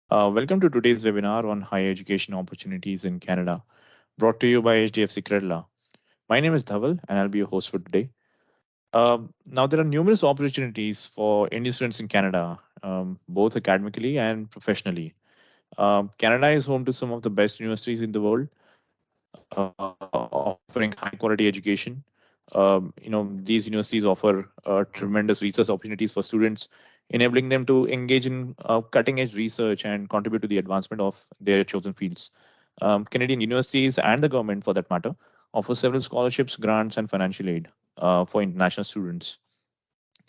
Welcome to today's webinar on higher education opportunities in Canada, brought to you by HDFC Credila. My name is Dhaval, and I'll be your host for today. Now, there are numerous opportunities for Indian students in Canada, both academically and professionally. Canada is home to some of the best universities in the world, offering high quality education. These universities offer tremendous research opportunities for students, enabling them to engage in cutting edge research and contribute to the advancement of their chosen fields. Canadian universities and the government, for that matter, offer several scholarships, grants, and financial aid for international students.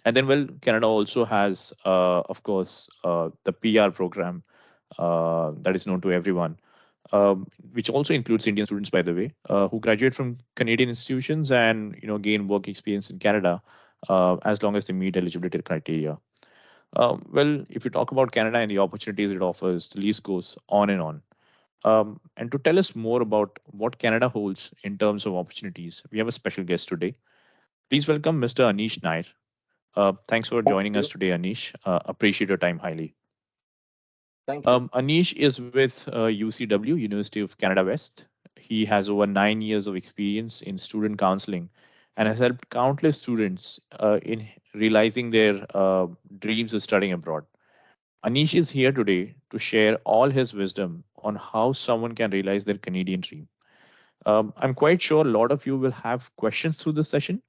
And then, well, Canada also has, of course, the PR program that is known to everyone, which also includes Indian students, by the way, who graduate from Canadian institutions and gain work experience in Canada, as long as they meet eligibility criteria. Well, if you talk about Canada and the opportunities it offers, the list goes on and on. And to tell us more about what Canada holds in terms of opportunities, we have a special guest today. Please welcome Mr. Aneesh Nair. Thanks for Thank joining us you. today, Anish. Appreciate your time highly. Thank you. Anish is with UCW, University of Canada West. He has over 9 years of experience in student counseling and has helped countless students in realizing their dreams of studying abroad. Anish is here today to share all his wisdom on how someone can realize their Canadian dream. I'm quite sure a lot of you will have questions through this session.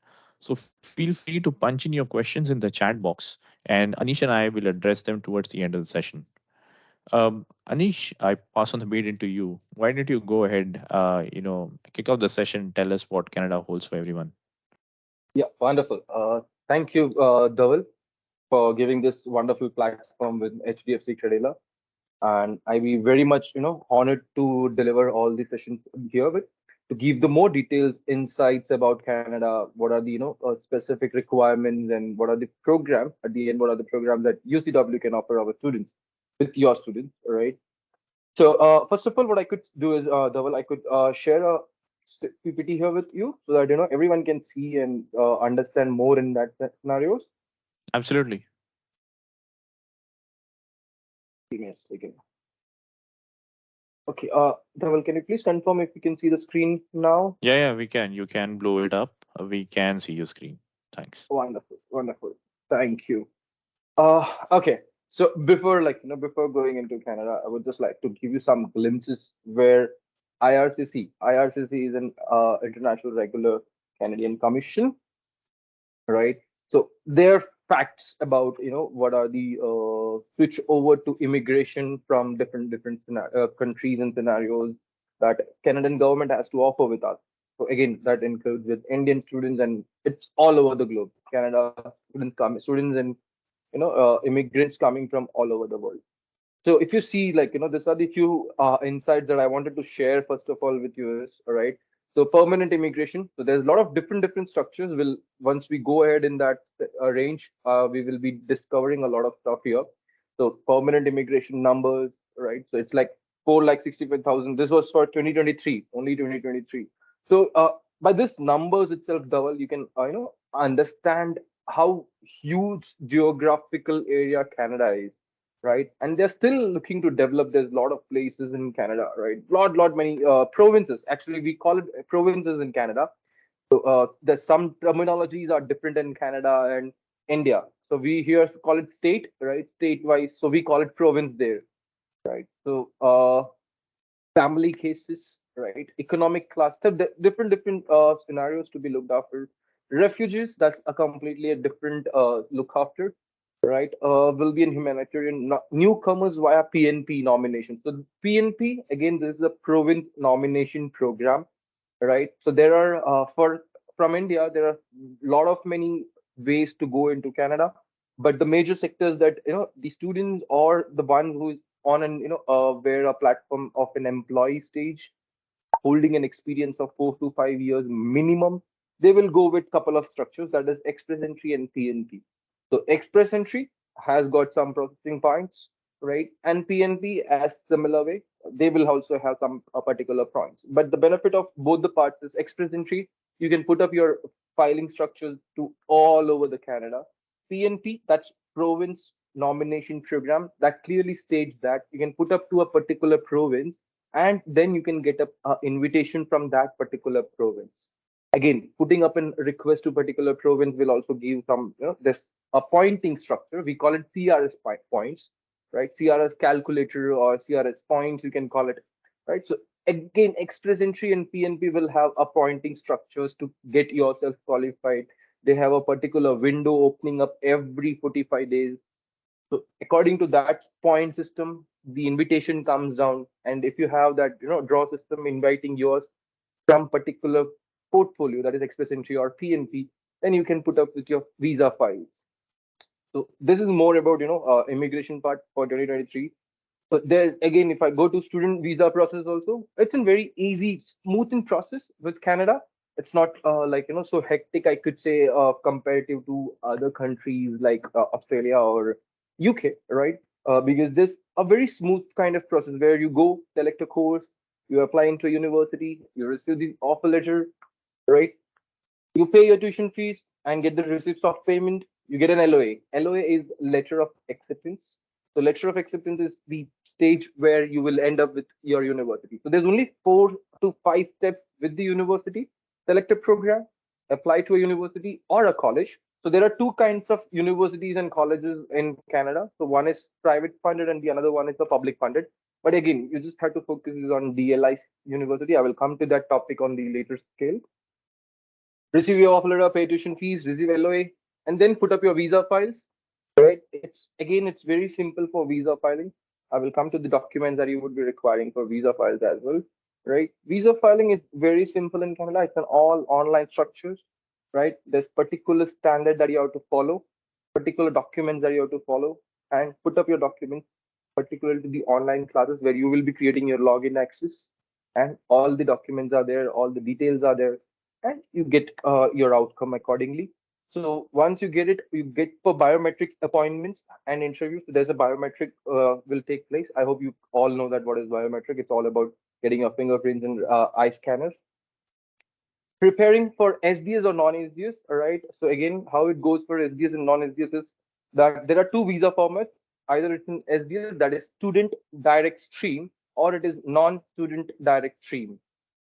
So feel free to punch in your questions in the chat box, and Anish and I will address them towards the end of the session. Anish, I pass on the lead into you. Why don't you go ahead, kick off the session, tell us what Canada holds for everyone. Yeah, wonderful. Thank you, Dhaval, for giving this wonderful platform with HDFC Credila. And I be very much, honored to deliver all the sessions here with to give the more details, insights about Canada. What are the, specific requirements and what are the program at the end? What are the programs that UCW can offer our students with your students, right? So first of all, what I could do is, Dhaval, I could share a PPT here with you so that everyone can see and understand more in that scenarios. Absolutely. Give me a second. Okay, Dhaval, can you please confirm if you can see the screen now? Yeah, we can. You can blow it up. We can see your screen. Thanks. Wonderful, wonderful. Thank you. Okay. So before before going into Canada, I would just like to give you some glimpses where IRCC is an international regular Canadian commission, right? So their facts about what are the switch over to immigration from different countries and scenarios that Canadian government has to offer with us. So again, that includes with Indian students, and it's all over the globe. Canada students and immigrants coming from all over the world. So if you see, these are the few insights that I wanted to share first of all with you is, all right. So permanent immigration. So there's a lot of different structures. Will once we go ahead in that range, we will be discovering a lot of stuff here. So permanent immigration numbers, right? So it's like 4,65,000. This was for 2023, only 2023. So by this numbers itself, Dhaval, you can understand how huge geographical area Canada is, right? And they're still looking to develop. There's a lot of places in Canada, right? Lot many provinces. Actually, we call it provinces in Canada. So there's some terminologies are different in Canada and India. So we here call it state, right? State wise. So we call it province there, right? So family cases, right? Economic class. So different scenarios to be looked after. Refugees, that's a completely a different look after, right? Will be in humanitarian newcomers via PNP nomination. So PNP again, this is a province nomination program, right? So there are for from India, there are a lot of many ways to go into Canada, but the major sectors that the students or the one who is on an where a platform of an employee stage holding an experience of 4 to 5 years minimum, they will go with couple of structures that is express entry and PNP. So express entry has got some processing points, right? And PNP as similar way, they will also have some particular points. But the benefit of both the parts is express entry. You can put up your filing structures to all over the Canada. PNP, that's province nomination program that clearly states that you can put up to a particular province, and then you can get a invitation from that particular province. Again, putting up a request to particular province will also give some, this appointing structure. We call it CRS points, right? CRS calculator or CRS points, you can call it, right? So again, express entry and PNP will have appointing structures to get yourself qualified. They have a particular window opening up every 45 days. So according to that point system, the invitation comes down. And if you have that, draw system inviting yours from particular portfolio, that is express entry or PNP, then you can put up with your visa files. So this is more about, immigration part for 2023. So there's again, if I go to student visa process also, it's a very easy, smooth process with Canada. It's not like, so hectic, I could say, comparative to other countries like Australia or UK, right? Because this a very smooth kind of process where you go select a course, you apply into a university, you receive the offer letter, right? You pay your tuition fees and get the receipts of payment. You get an LOA. LOA is letter of acceptance. So letter of acceptance is the stage where you will end up with your university. So there's only 4 to 5 steps with the university. Select a program, apply to a university or a college. So there are two kinds of universities and colleges in Canada. So one is private funded and the another one is the public funded. But again, you just have to focus on DLI university. I will come to that topic on the later scale. Receive your offer letter, pay tuition fees, receive LOA, and then put up your visa files. Right? It's very simple for visa filing. I will come to the documents that you would be requiring for visa files as well. Right? Visa filing is very simple in Canada. It's an all online structures. Right? There's particular standard that you have to follow, particular documents that you have to follow, and put up your documents, particularly to the online classes where you will be creating your login access, and all the documents are there, all the details are there, and you get your outcome accordingly. So once you get it, you get for biometrics appointments and interviews. So there's a biometric will take place. I hope you all know that what is biometric. It's all about getting your fingerprints and eye scanners. Preparing for SDS or non-SDS, all right? So again, how it goes for SDS and non-SDS is that there are two visa formats. Either it's an SDS, that is student direct stream, or it is non-student direct stream,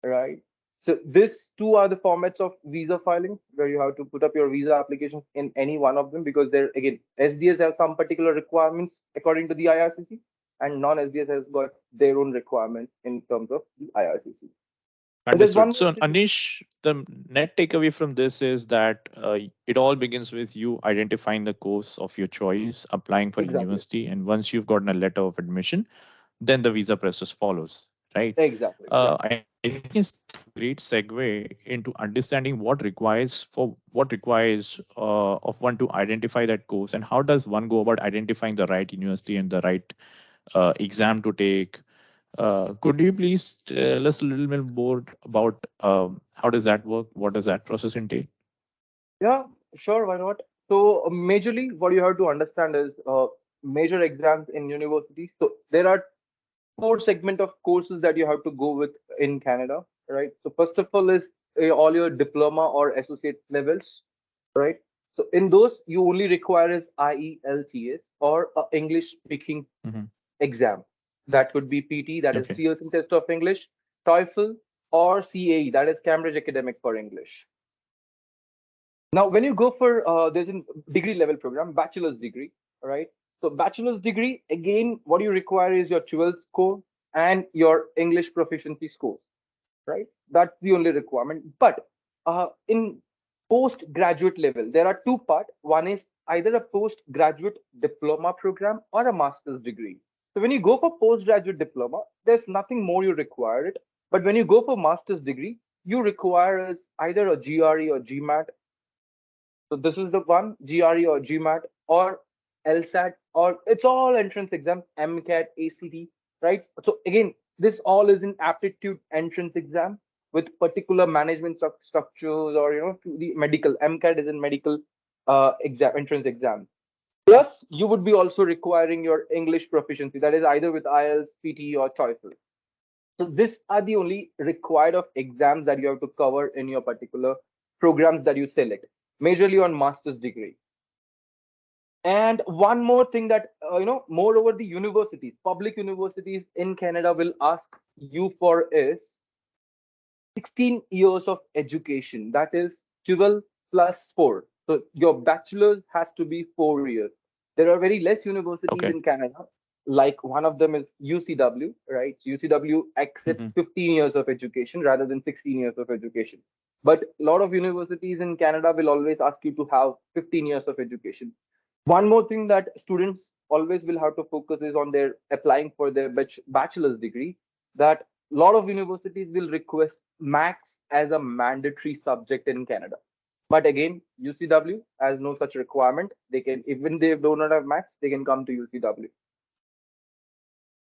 right? So these two are the formats of visa filing where you have to put up your visa application in any one of them, because there again, SDS have some particular requirements according to the IRCC, and non-SDS has got their own requirements in terms of the IRCC. And there's one Understood. more So, thing. Anish, the net takeaway from this is that it all begins with you identifying the course of your choice, applying for Exactly. university, and once you've gotten a letter of admission, then the visa process follows, right? Exactly. Yeah. I think it's a great segue into understanding what requires of one to identify that course, and how does one go about identifying the right university and the right exam to take. Could you please tell us a little bit more about how does that work? What does that process entail? Yeah, sure, why not? So majorly what you have to understand is major exams in universities. So there are 4 segment of courses that you have to go with in Canada, right? So first of all is all your diploma or associate levels, right? So in those you only require is IELTS or a English speaking Hmm. exam. That could be PT, that is Okay. Pearson Test of English, TOEFL, or CAE, that is Cambridge Academic for English. Now, when you go for there's a degree level program, bachelor's degree, right? So bachelor's degree, again, what you require is your 12 score and your English proficiency score, right? That's the only requirement. But in postgraduate level, there are two parts. One is either a postgraduate diploma program or a master's degree. So when you go for postgraduate diploma, there's nothing more you require it. But when you go for master's degree, you require is either a GRE or GMAT. So this is the one, GRE or GMAT or LSAT, or it's all entrance exams, MCAT, ACT, right? So again, this all is an aptitude entrance exam with particular management structures, or to the medical. MCAT is in medical exam, entrance exam. Plus, you would be also requiring your English proficiency, that is either with IELTS, PT, or TOEFL. So these are the only required of exams that you have to cover in your particular programs that you select, majorly on master's degree. And one more thing that, moreover, the universities, public universities in Canada will ask you for is 16 years of education. That is 12 plus 4. So your bachelor's has to be 4 years. There are very less universities Okay. in Canada. Like one of them is UCW, right? UCW accepts Mhm. 15 years of education rather than 16 years of education. But a lot of universities in Canada will always ask you to have 15 years of education. One more thing that students always will have to focus is on their applying for their bachelor's degree, that a lot of universities will request maths as a mandatory subject in Canada. But again, UCW has no such requirement. They can, even they do not have maths, they can come to UCW.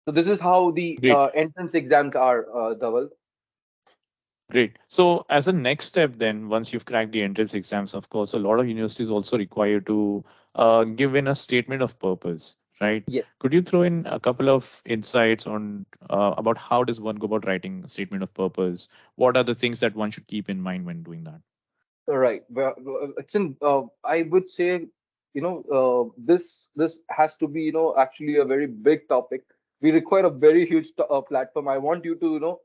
So this is how the Great. entrance exams are, Dhaval. Great. So as a next step, then once you've cracked the entrance exams, of course, a lot of universities also require to give in a statement of purpose, right? Yes. Could you throw in a couple of insights on about how does one go about writing a statement of purpose? What are the things that one should keep in mind when doing that? Right. Well, it's in. I would say, this has to be, actually a very big topic. We require a very huge platform. I want you to,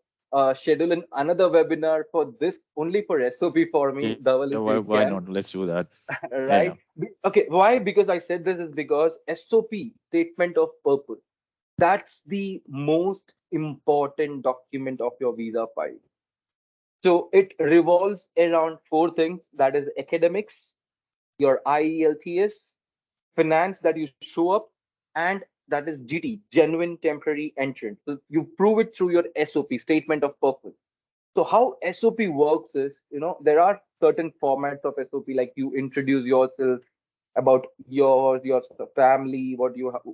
schedule another webinar for this only for SOP for Yeah, me, Dhaval, if why you not? can. Let's do that. Yeah, yeah. Right? Okay. Why? Because I said this is because SOP, statement of purpose, that's the most important document of your visa file. So it revolves around four things, that is academics, your IELTS, finance that you show up, and that is GT, genuine temporary entrant. So you prove it through your SOP, statement of purpose. So how SOP works is, there are certain formats of SOP, like you introduce yourself, about your family,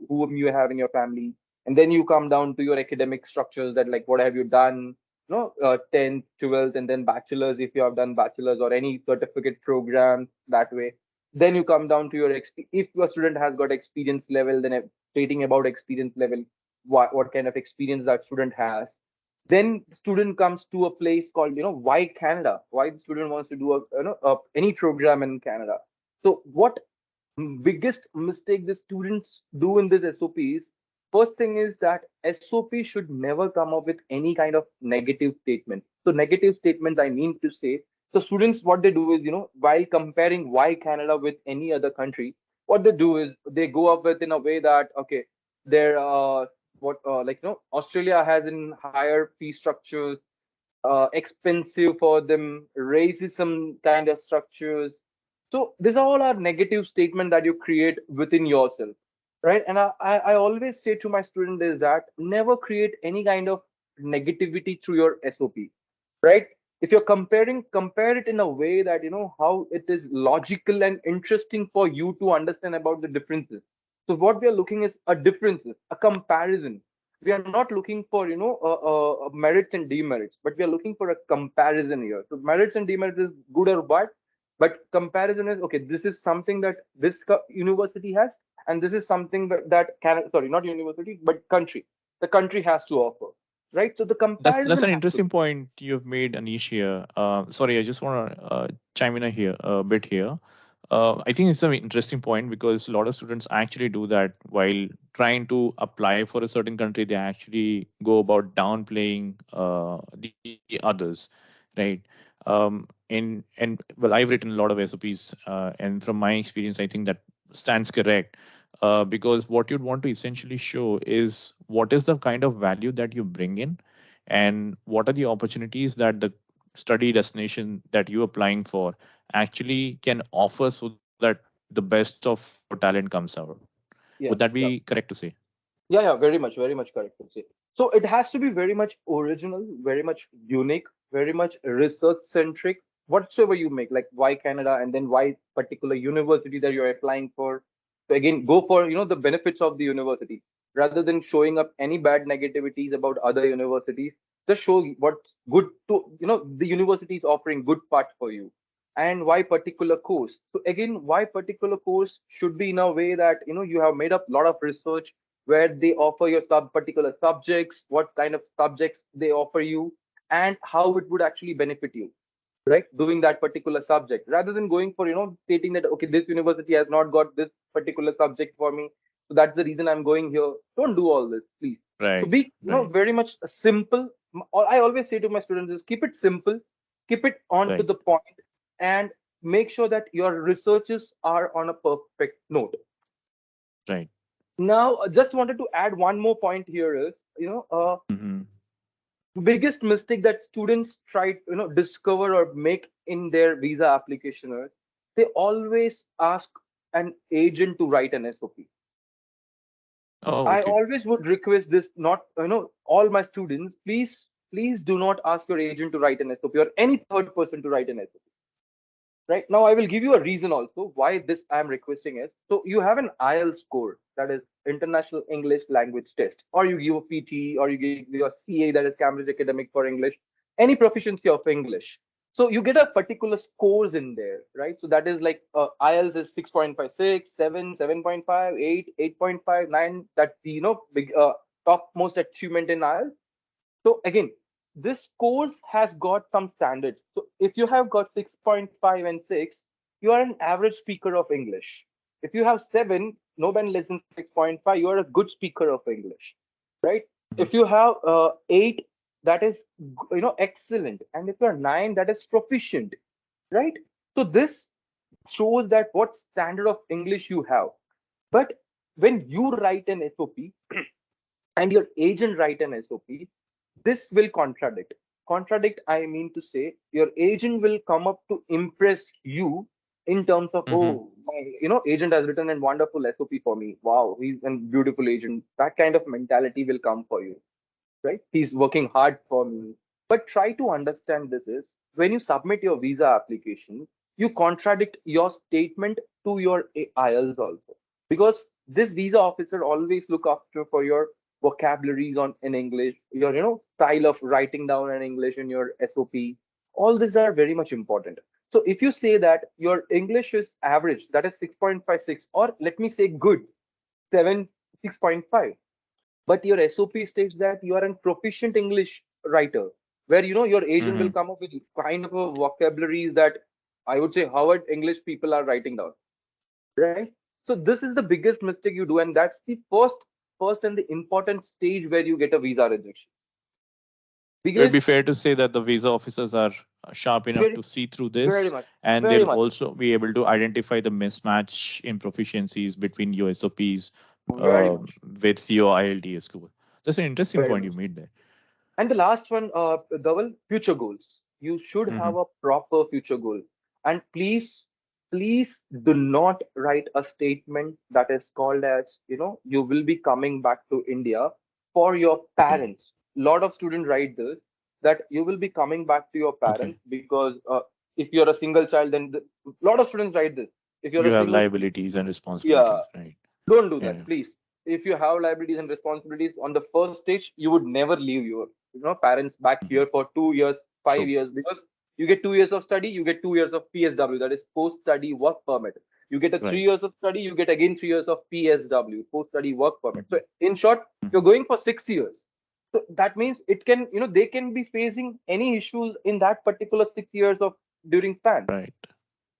whom you have in your family, and then you come down to your academic structures, that like what have you done, 10th, 12th, and then bachelor's if you have done bachelor's or any certificate program that way. Then you come down to your if your student has got experience level, then stating about experience level, what kind of experience that student has. Then the student comes to a place called, why Canada, why the student wants to do any program in Canada. So what biggest mistake the students do in this SOP is, first thing is that SOP should never come up with any kind of negative statement. So negative statements, I mean to say, so students, what they do is, while comparing why Canada with any other country, what they do is they go up with in a way that, okay, they're what like Australia has in higher fee structures, expensive for them, racism kind of structures. So these are all are negative statement that you create within yourself, right? And I always say to my student is that never create any kind of negativity through your SOP, right? If you're comparing, compare it in a way that how it is logical and interesting for you to understand about the differences. So what we are looking is a differences, a comparison. We are not looking for merits and demerits, but we are looking for a comparison here. So merits and demerits is good or bad, but comparison is okay. This is something that this university has, and this is something that can, sorry, not university but country, the country has to offer, right? So the That's comparison an has to interesting be. point you've made, Anish here. Sorry, I just want to chime in here a bit here. I think it's an interesting point because a lot of students actually do that while trying to apply for a certain country. They actually go about downplaying the others, right? And well, I've written a lot of SOPs, and from my experience, I think that stands correct. Because what you'd want to essentially show is what is the kind of value that you bring in, and what are the opportunities that the study destination that you're applying for actually can offer so that the best of your talent comes out. Would Yeah, that be yeah. correct to say? Yeah, very much correct to say. So it has to be very much original, very much unique, very much research centric. Whatsoever you make, like why Canada, and then why particular university that you're applying for. So again, go for the benefits of the university rather than showing up any bad negativities about other universities. Just show what's good to the university is offering good part for you, and why particular course. So again, why particular course should be in a way that you have made up a lot of research where they offer your particular subjects, what kind of subjects they offer you, and how it would actually benefit you. right? Doing that particular subject rather than going for, stating that, okay, this university has not got this particular subject for me. So that's the reason I'm going here. Don't do all this, please. So Right. be, Right. very much simple. I always say to my students is keep it simple, keep it on to Right. the point, and make sure that your researches are on a perfect note. Right. Now, just wanted to add one more point here is, Mm-hmm. biggest mistake that students try discover or make in their visa application is they always ask an agent to write an SOP. Oh, I okay. always would request this, not all my students, please do not ask your agent to write an SOP or any third person to write an SOP. Right now, I will give you a reason also why this I am requesting is. So you have an IELTS score, that is International English Language Test, or you give a PT, or you give your CA, that is Cambridge Academic for English, any proficiency of English. So you get a particular scores in there, right? So that is like IELTS is 6.56, 7, 7.5, 8, 8.5, 9. That's the big top most achievement in IELTS. So again, this course has got some standards. So if you have got 6.5 and 6, you are an average speaker of English. If you have 7, no band less than 6.5, you are a good speaker of English, right? Mhm. If you have 8, that is excellent. And if you're 9, that is proficient, right? So this shows that what standard of English you have. But when you write an SOP and your agent write an SOP, this will contradict. Contradict, I mean to say, your agent will come up to impress you in terms of, Mhm. oh, my, agent has written a wonderful SOP for me. Wow, he's a beautiful agent. That kind of mentality will come for you, right? He's working hard for me. But try to understand this is when you submit your visa application, you contradict your statement to your IELTS also. Because this visa officer always look after for your vocabularies on in English, your style of writing down in English in your SOP. All these are very much important. So if you say that your English is average, that is 6.56, or let me say good, 7, 6.5, but your SOP states that you are a proficient English writer, where your agent will Mhm. come up with kind of a vocabularies that I would say Harvard English people are writing down, right? So this is the biggest mistake you do, and that's the first and the important stage where you get a visa rejection. So it'd be Because fair to say that the visa officers are sharp enough very, to see through very this, much, and very they'll much, also be able to identify the mismatch in proficiencies between your SOPs very much, with your IELTS score. That's an interesting very point you much. made there. And the last one, Dhaval, future goals. You should Hmm. have a proper future goal. And please do not write a statement that is called as, you will be coming back to India for your Okay. parents. A lot of students write this, that you will be coming back to your Okay. parents because if you're a single child, then a lot of students write this. If you're You a have single, liabilities and yeah, responsibilities, right? don't do Yeah. that, please. If you have liabilities and responsibilities on the first stage, you would never leave your parents back Mhm. here for 2 years, five True. years, because you get 2 years of study, you get 2 years of PSW, that is post study work permit. You get a three Right. years of study, you get again 3 years of PSW, post study work permit. So Mhm. in short, you're Mhm. going for 6 years. So that means it can, they can be facing any issues in that particular 6 years of during span. Right.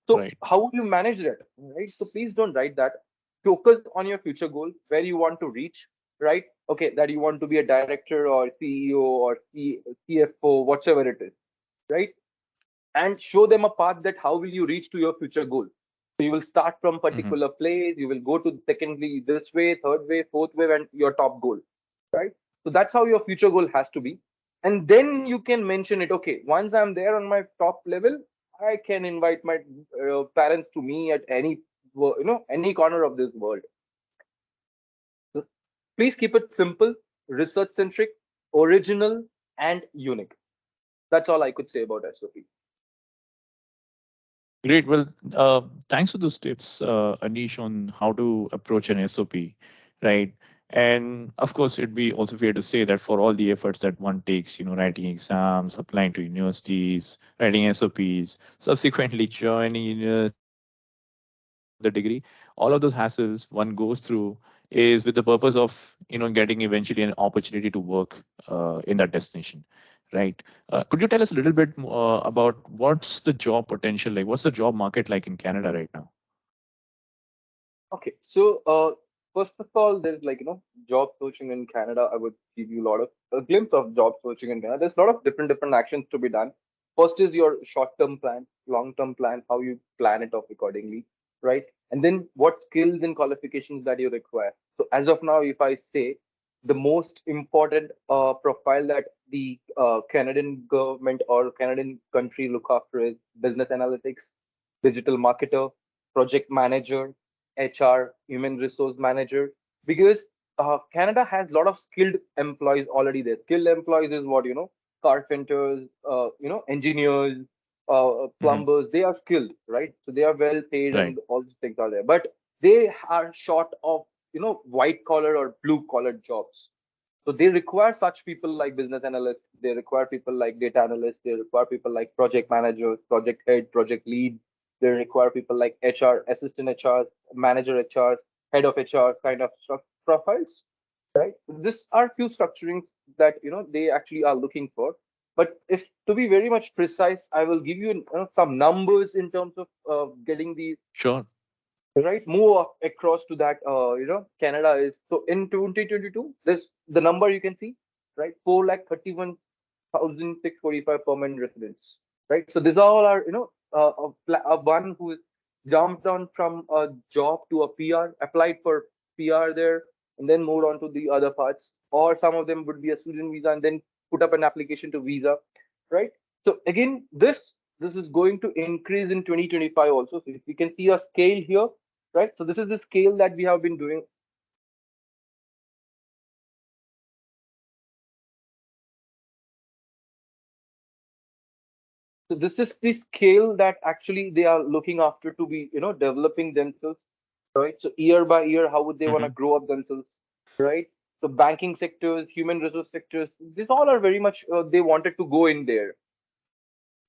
So Right. how would you manage that? Right. So please don't write that. Focus on your future goal, where you want to reach, right? Okay, that you want to be a director or CEO or CFO, whatever it is, right? And show them a path that how will you reach to your future goal. So you will start from Mhm. particular place, you will go to secondly this way, third way, fourth way, and your top goal, right? So that's how your future goal has to be. And then you can mention it. Okay, once I'm there on my top level, I can invite my parents to me at any any corner of this world. So please keep it simple, research centric, original, and unique. That's all I could say about SOP. Great. Well, thanks for those tips, Anish, on how to approach an SOP, right? And of course, it'd be also fair to say that for all the efforts that one takes, writing exams, applying to universities, writing SOPs, subsequently joining university, getting the degree, all of those hassles one goes through is with the purpose of, getting eventually an opportunity to work in that destination, right? Could you tell us a little bit more about what's the job potential like? What's the job market like in Canada right now? Okay, so first of all, there's job searching in Canada. I would give you a glimpse of job searching in Canada. There's a lot of different actions to be done. First is your short-term plan, long-term plan, how you plan it off accordingly, right? And then what skills and qualifications that you require. So as of now, if I say the most important profile that the Canadian government or Canadian country look after is business analytics, digital marketer, project manager, HR, human resource manager, because Canada has a lot of skilled employees already there. Skilled employees is what, carpenters, engineers, Hmm. plumbers. They are skilled, right? So they are well paid Right. and all these things are there. But they are short of, white collar or blue collar jobs. So they require such people like business analysts. They require people like data analysts. They require people like project managers, project head, project lead. They require people like HR, assistant HR, manager HR, head of HR kind of profiles, right? These are few structurings that they actually are looking for. But if to be very much precise, I will give you, some numbers in terms of getting the Sure. right move across to that. Canada is so in 2022. This the number you can see, right? 4,31,645 permanent residents, right? So these all are one who jumped on from a job to a PR, applied for PR there, and then moved on to the other parts. Or some of them would be a student visa and then put up an application to visa, right? So again, this is going to increase in 2025 also. So if we can see a scale here, right? So this is the scale that we have been doing. So this is the scale that actually they are looking after to be, developing themselves, right? So year by year, how would they want to Hmm. grow up themselves, right? So banking sectors, human resource sectors, these all are very much they wanted to go in there.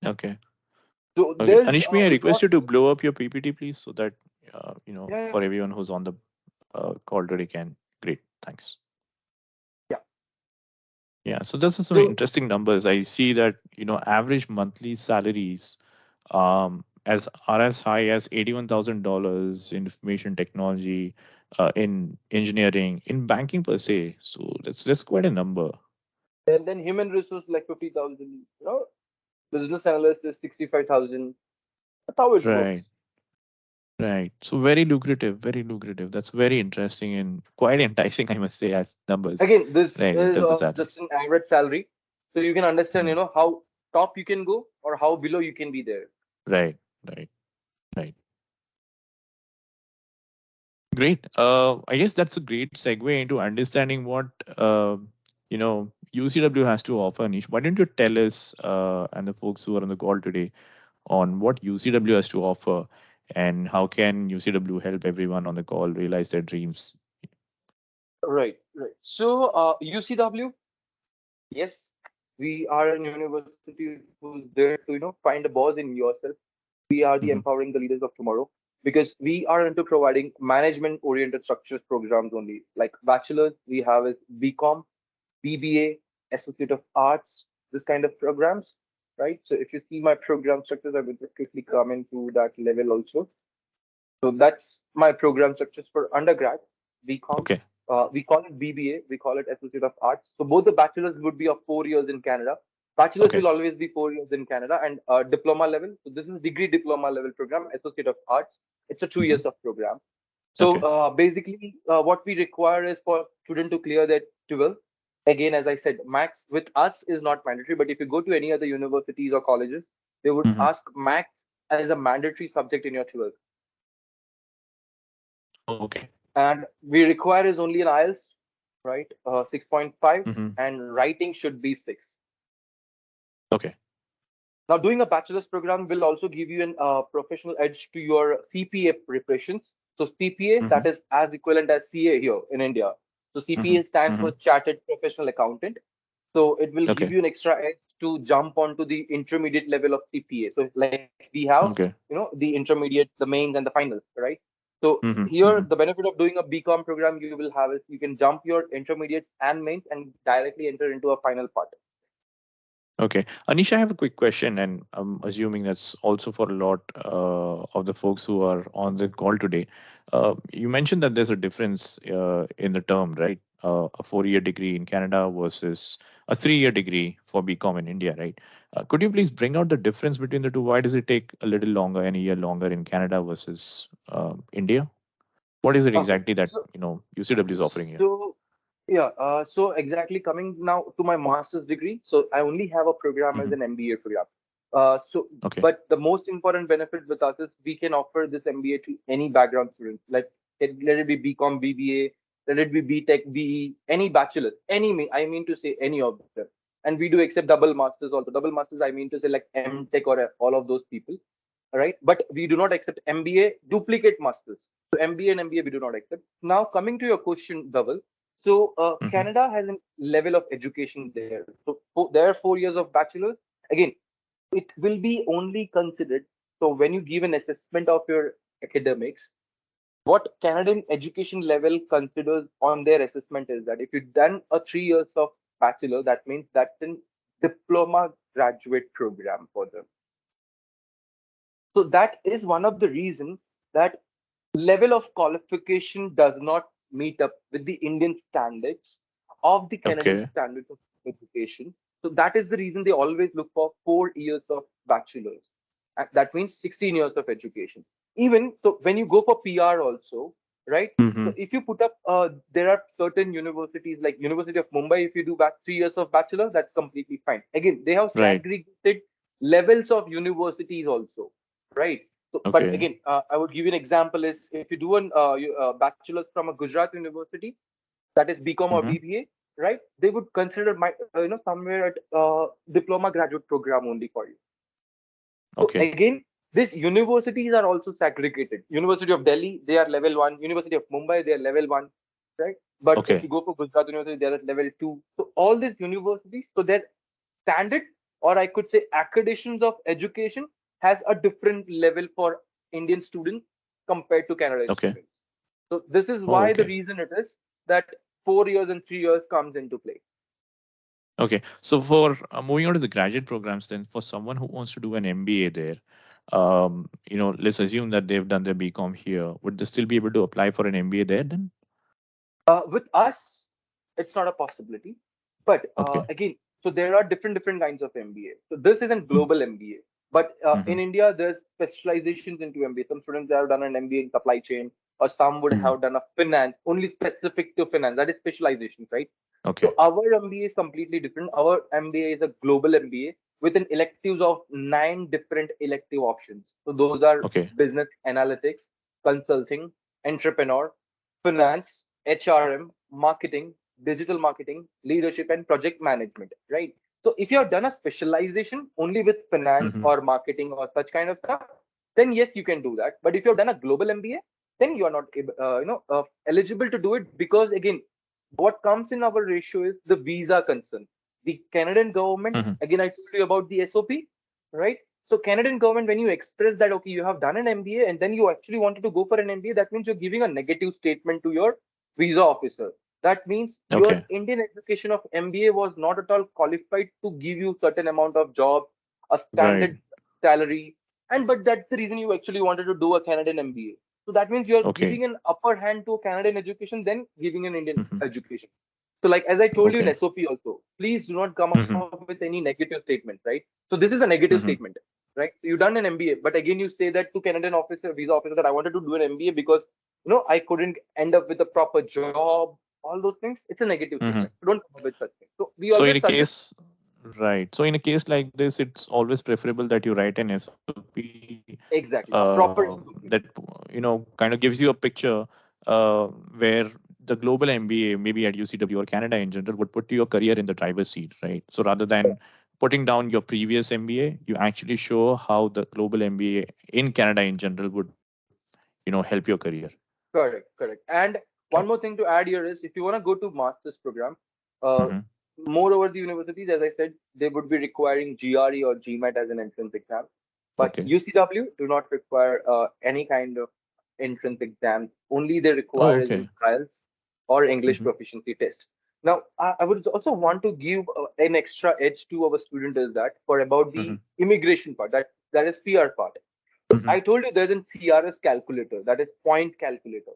Okay. So Okay. there's Anish, may I a request lot. you to blow up your PPT, please, so that Yeah, yeah, for everyone who's on the call today can. Great. Thanks. yeah. Yeah. So this is some So interesting numbers. I see that average monthly salaries as are as high as $81,000 in information technology, in engineering, in banking per se. So that's quite a number. and then human resource like 50,000, business analyst is 65,000. That's how it Right. works. Right. So very lucrative, very lucrative. That's very interesting and quite enticing, I must say, as numbers. Again, this Right, in is terms of just salaries. an average salary, so you can understand, Mhm. how top you can go or how below you can be there. Right, right, right. Great. I guess that's a great segue into understanding what UCW has to offer, Anish. Why don't you tell us and the folks who are on the call today on what UCW has to offer and how can UCW help everyone on the call realize their dreams? Right, right. So, UCW, yes, we are a university who's there to, find a boss in yourself. We are the Hmm. empowering the leaders of tomorrow because we are into providing management-oriented structures programs only. Like bachelor's, we have is BCom, BBA, Associate of Arts, this kind of programs, right? So if you see my program structures, I will just quickly come into that level also. So that's my program structures for undergrad, BCom. Okay, We call it BBA, we call it Associate of Arts. So both the bachelors would be of 4 years in Canada. Bachelors okay, will always be 4 years in Canada and diploma level. So this is degree diploma level program, Associate of Arts. It's a two hmm, years of program. So okay, basically, what we require is for student to clear their 12. Again, as I said, max with us is not mandatory, but if you go to any other universities or colleges, they would hmm, ask max as a mandatory subject in your 12. okay, And we require is only an IELTS, right? 6.5, hmm, and writing should be 6. okay, Now, doing a bachelor's program will also give you an professional edge to your CPA preparations. So CPA, hmm, that is as equivalent as CA here in India. So hmm, CPA stands hmm, for Chartered Professional Accountant. So it will give okay, you an extra edge to jump onto the intermediate level of CPA. So like we have, okay, the intermediate, the mains, and the finals, right? So hmm, here, hmm, the benefit of doing a BCom program you will have is you can jump your intermediates and mains and directly enter into a final part. Okay. Anisha, I have a quick question, and I'm assuming that's also for a lot of the folks who are on the call today. You mentioned that there's a difference in the term, right? A 4-year degree in Canada versus a 3-year degree for BCom in India, right? Could you please bring out the difference between the two? Why does it take a little longer and a year longer in Canada versus India? What is it Okay, exactly that UCW is offering here? so yeah, so exactly coming now to my master's degree. So I only have a program as Hmm. an MBA program. So, Okay. but the most important benefit with us is we can offer this MBA to any background student. Like, let it be BCom, BBA, let it be BTech, BE, any bachelor, I mean to say any of them. And we do accept double masters also. Double masters, I mean to say like MTech or all of those people, right? But we do not accept MBA duplicate masters. So MBA and MBA we do not accept. Now coming to your question, Dhaval. So Hmm. Canada has a level of education there. So there are 4 years of bachelor. Again, it will be only considered. So when you give an assessment of your academics, what Canadian education level considers on their assessment is that if you've done a 3 years of bachelor, that means that's in diploma graduate program for them. So that is one of the reasons that level of qualification does not meet up with the Indian standards of the Canadian Okay. standards of education. So that is the reason they always look for 4 years of bachelor's. And that means 16 years of education. Even so, when you go for PR also, right? Hmm. So if you put up, there are certain universities like University of Mumbai. If you do back 3 years of bachelor, that's completely fine. Again, they have Right. segregated levels of universities also, right? So, but Okay. again, I would give you an example is if you do a bachelor's from a Gujarat university, that is BCom or Hmm. BBA, right? They would consider my, somewhere at diploma graduate program only for you. So Okay. again, these universities are also segregated. University of Delhi, they are level one. University of Mumbai, they are level one, right? But if Okay. you go for Gujarat University, they are at level two. So all these universities, so their standard, or I could say accreditations of education has a different level for Indian students compared to Canadian Okay. students. So this is Oh, why the okay. reason it is that 4 years and 3 years comes into play. Okay. So for moving on to the graduate programs, then for someone who wants to do an MBA there, let's assume that they've done their BCom here. Would they still be able to apply for an MBA there then? With us, it's not a possibility. But Okay. again, so there are different kinds of MBA. So this isn't global MBA. But Mm-hmm. in India, there's specializations into MBA. Some students have done an MBA in supply chain, or some would Mm. have done a finance, only specific to finance. That is specialization, right? Okay. So our MBA is completely different. Our MBA is a global MBA with an electives of 9 different elective options. So those are Okay. business analytics, consulting, entrepreneur, finance, HRM, marketing, digital marketing, leadership, and project management, right? So if you have done a specialization only with finance Mm-hmm. or marketing or such kind of stuff, then yes, you can do that. But if you have done a global MBA, then you are not eligible to do it because again, what comes in our ratio is the visa concern. The Canadian government, Mm-hmm. again, I told you about the SOP, right? So Canadian government, when you express that, okay, you have done an MBA and then you actually wanted to go for an MBA, that means you're giving a negative statement to your visa officer. That means your Okay. Indian education of MBA was not at all qualified to give you certain amount of job, a Right. standard salary, and but that's the reason you actually wanted to do a Canadian MBA. So that means you're Okay. giving an upper hand to a Canadian education than giving an Indian Mm-hmm. education. So, like as I told you in Okay. SOP also, please do not come up Mm-hmm. with any negative statement, right? So this is a negative Mm-hmm. statement, right? So you've done an MBA, but again you say that to Canadian officer, visa officer, that I wanted to do an MBA because I couldn't end up with a proper job. All those things, it's a negative Mm-hmm. statement. So don't come up with such things. So we So in always a suggest case, right. So in a case like this, it's always preferable that you write an SOP exactly a proper SOP. that kind of gives you a picture where the global MBA, maybe at UCW or Canada in general, would put your career in the driver's seat, right? So rather than putting down your previous MBA, you actually show how the global MBA in Canada in general would, help your career. Correct, correct. And one more thing to add here is if you want to go to master's program, uh, Mm-hmm. moreover the universities, as I said, they would be requiring GRE or GMAT as an entrance exam. But Okay. UCW do not require any kind of entrance exam. Only they Oh, require is okay. in trials or English Mm-hmm. proficiency test. Now, I would also want to give an extra edge to our student is that for about Mm-hmm. the immigration part, that is PR part. Mm-hmm. I told you there's a CRS calculator, that is point calculator,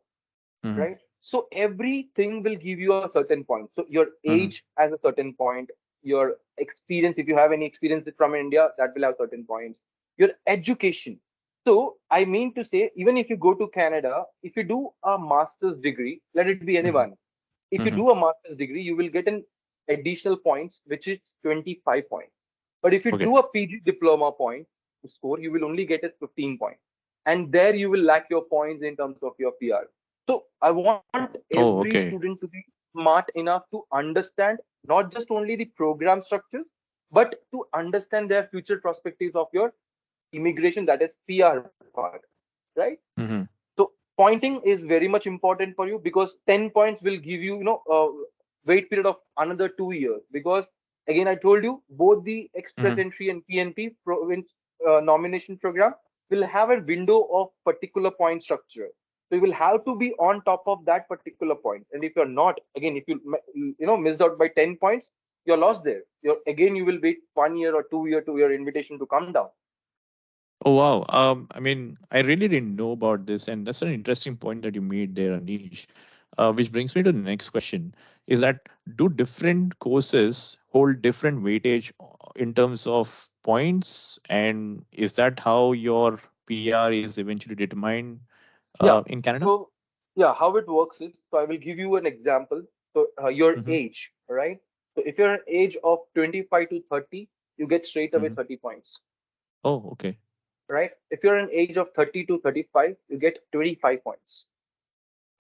Mm-hmm. right? So everything will give you a certain point. So your Mm-hmm. age has a certain point, your experience, if you have any experience from India, that will have certain points. Your education. So I mean to say, even if you go to Canada, if you do a master's degree, let it be Mm-hmm. anyone. If you Mm-hmm. do a master's degree, you will get an additional points, which is 25 points. But if you Okay. do a PG diploma point score, you will only get is 15 points. And there you will lack your points in terms of your PR. So I want every Oh, okay. student to be smart enough to understand not just only the program structures, but to understand their future perspectives of your immigration, that is PR part, right? Mm-hmm. So pointing is very much important for you because 10 points will give you, wait period of another 2 years. Because again, I told you both the express Mm-hmm. entry and PNP province nomination program will have a window of particular point structure. So you will have to be on top of that particular point. And if you're not, again, if you missed out by 10 points, you're lost there. You will wait 1 year or 2 year to your invitation to come down. Oh wow. I mean, I really didn't know about this, and that's an interesting point that you made there, Anish. Which brings me to the next question: is that do different courses hold different weightage in terms of points, and is that how your PR is eventually determined Yeah. in Canada? So, yeah, how it works is, so I will give you an example. So, your Mm-hmm. age, right? So, if you're an age of 25 to 30, you get straight away Mm-hmm. 30 points, Oh, okay. right? If you're an age of 30 to 35, you get 25 points.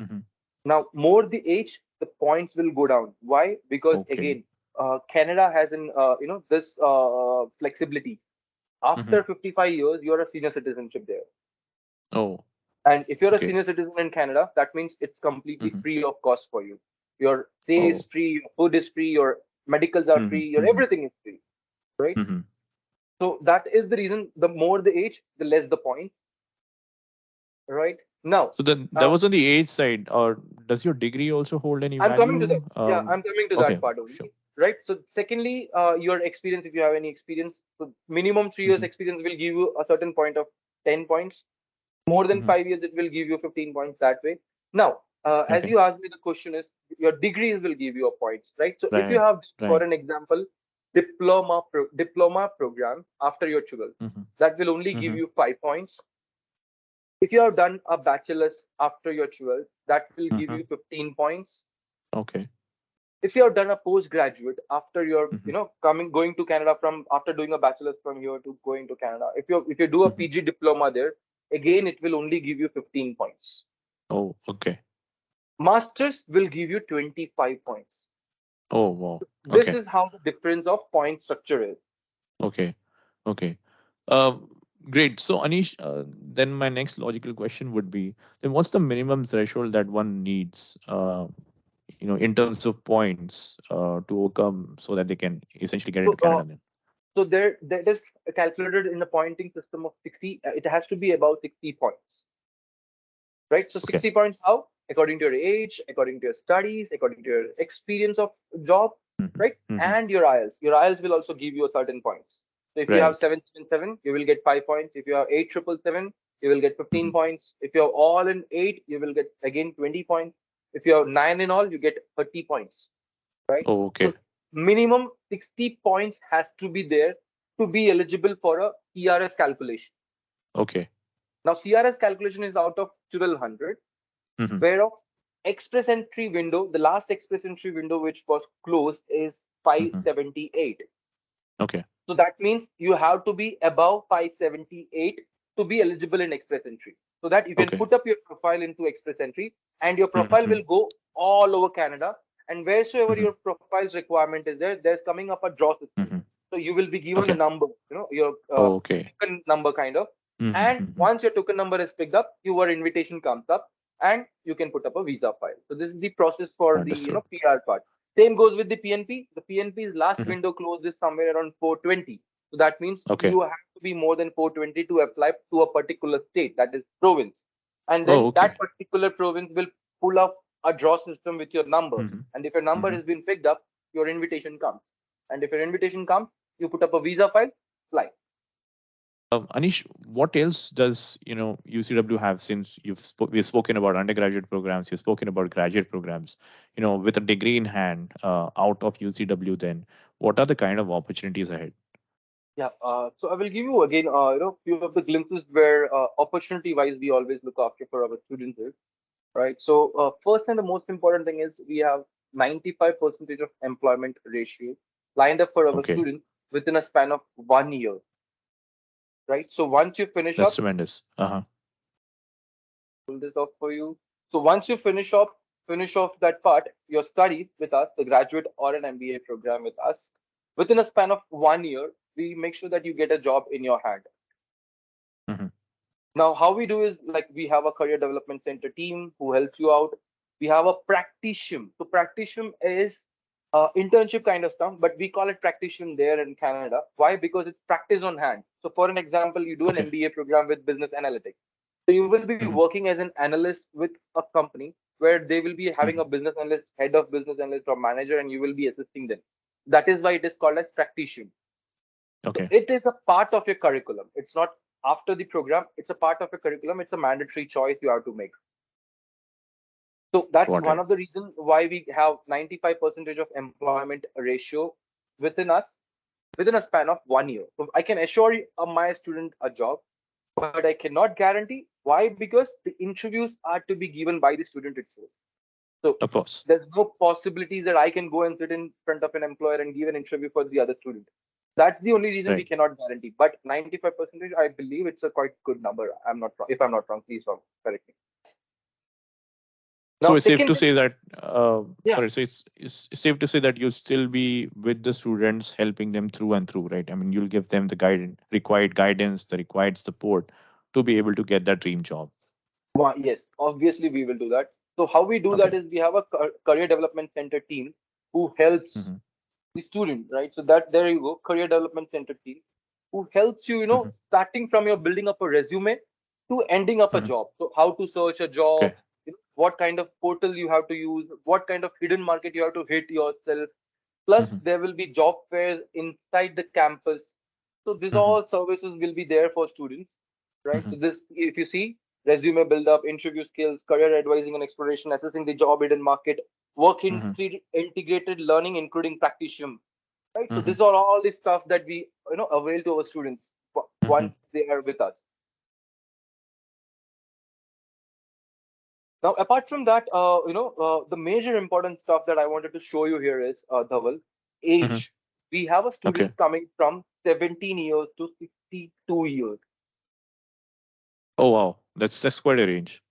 Mm-hmm. Now, more the age, the points will go down. Why? Because Okay. again, Canada has this flexibility. Mm-hmm. After 55 years, you're a senior citizenship there. Oh, And if you're a okay. senior citizen in Canada, that means it's completely Mm-hmm. free of cost for you. Your stay is Oh. free, your food is free, your medicals are Mm-hmm. free, your Mm-hmm. everything is free, right? Mm-hmm. So that is the reason. The more the age, the less the points, right? Now, So then that uh, was on the age side, or does your degree also hold any I'm coming to that. value? Yeah, I'm coming to Okay, that part sure. only, right? So secondly, your experience, if you have any experience, so minimum 3 years Mm-hmm. experience will give you a certain point of 10 points. More than Mm-hmm. 5 years, it will give you 15 points that way. Now, as Okay, you asked me, the question is your degrees will give you a points, right? So if you right, have, for right. an example, diploma program after your 12, Mm-hmm. that will only give Mm-hmm. you 5 points. If you have done a bachelor's after your 12, that will give Mm-hmm. you 15 points. Okay. If you have done a postgraduate after your, Mm-hmm. going to Canada from after doing a bachelor's from here to going to Canada, if you do a Mm-hmm. PG diploma there, again it will only give you 15 points. Oh, okay. Masters will give you 25 points. Oh, wow. This Okay. is how the difference of point structure is. Okay. Okay. Um, Great. So, Anish, then my next logical question would be, then what's the minimum threshold that one needs, in terms of points, to overcome so that they can essentially get So, into Canada then? there that is calculated in a pointing system of 60. It has to be about 60 points, right? So Okay. 60 points how? According to your age, according to your studies, according to your experience of job, Mm-hmm. right? Mm-hmm. And your IELTS. Your IELTS will also give you a certain points. So if you have Right. 777, you will get 5 points. If you have 8777, you will get Mm-hmm. 15 points. If you're all in 8, you will get again 20 points. If you have 9 in all, you get 30 points, right? Oh, So okay. minimum 60 points has to be there to be eligible for a CRS calculation. Okay. Now CRS calculation is out of 1200, Mm-hmm. whereof express entry window, the last express entry window which was closed is Mm-hmm. 578. Okay. So that means you have to be above 578 to be eligible in express entry. So that you can Okay. put up your profile into express entry and your profile Mm-hmm. will go all over Canada. And wheresoever Mm-hmm. your profile's requirement is there, there's coming up a draw system. Mm-hmm. So you will be given a Okay. number, your Oh, okay. token number kind of. And Mm-hmm. once your token number is picked up, your invitation comes up and you can put up a visa file. So this is the process for the Understood. PR part. Same goes with the PNP. The PNP's last Mm-hmm. window closes somewhere around 420. So that means Okay. you have to be more than 420 to apply to a particular state, that is province. And Oh, then okay. that particular province will pull up a draw system with your number. Hmm. And if your number Hmm. has been picked up, your invitation comes. And if your invitation comes, you put up a visa file, fly. Anish, what else does UCW have? Since we've spoken about undergraduate programs, you've spoken about graduate programs. With a degree in hand, out of UCW, then what are the kind of opportunities ahead? Yeah. So I will give you again, few of the glimpses where opportunity-wise we always look after for our students is, right? So first and the most important thing is we have 95% of employment ratio lined up for our Okay, students within a span of 1 year, right? So once you finish that's up, tremendous. Uh-huh. pull this off for you. So once you finish off that part, your studies with us, the graduate or an MBA program with us, within a span of 1 year, we make sure that you get a job in your hand. Hmm. Now, how we do is like we have a career development center team who helps you out. We have a practitioner. So practitioner is internship kind of stuff, but we call it practitioner there in Canada. Why? Because it's practice on hand. So for an example, you do an Okay. MBA program with business analytics. So you will be Hmm. working as an analyst with a company where they will be having Hmm. a business analyst, head of business analyst or manager, and you will be assisting them. That is why it is called as practitioner. So Okay. it is a part of your curriculum. It's not after the program, it's a part of your curriculum. It's a mandatory choice you have to make. So that's Got one it. of the reasons why we have 95% of employment ratio within us within a span of 1 year. So I can assure you, my student a job, but I cannot guarantee. Why? Because the interviews are to be given by the student itself. So Of course. there's no possibilities that I can go and sit in front of an employer and give an interview for the other student. That's the only reason we Right. cannot guarantee. But 95%, I believe it's a quite good number. I'm not wrong. If I'm not wrong, please wrong. Correct me. So Now, it's safe second to thing, say that, yeah, sorry, so it's safe to say that you'll still be with the students, helping them through and through, right? I mean, you'll give them the required guidance, the required support to be able to get that dream job. yes, obviously we will do that. So how we do that Okay. is we have a career development center team who helps Hmm. the student, right? So that there you go, career development center team who helps you, Hmm. starting from your building up a resume to ending up a Hmm. job. So how to search a job, Okay. what kind of portal you have to use, what kind of hidden market you have to hit yourself. Plus, Hmm. there will be job fairs inside the campus. So these Hmm. all services will be there for students, right? Hmm. So this, if you see, resume build up, interview skills, career advising and exploration, assessing the job hidden market, work in Hmm. integrated learning, including practitioner, right? So Hmm. these are all the stuff that we avail to our students Hmm. once they are with us. Now, apart from that, the major important stuff that I wanted to show you here is Dhaval, Hmm. age. We have a Okay. student coming from 17 years to 62 years. Oh wow, that's quite a range.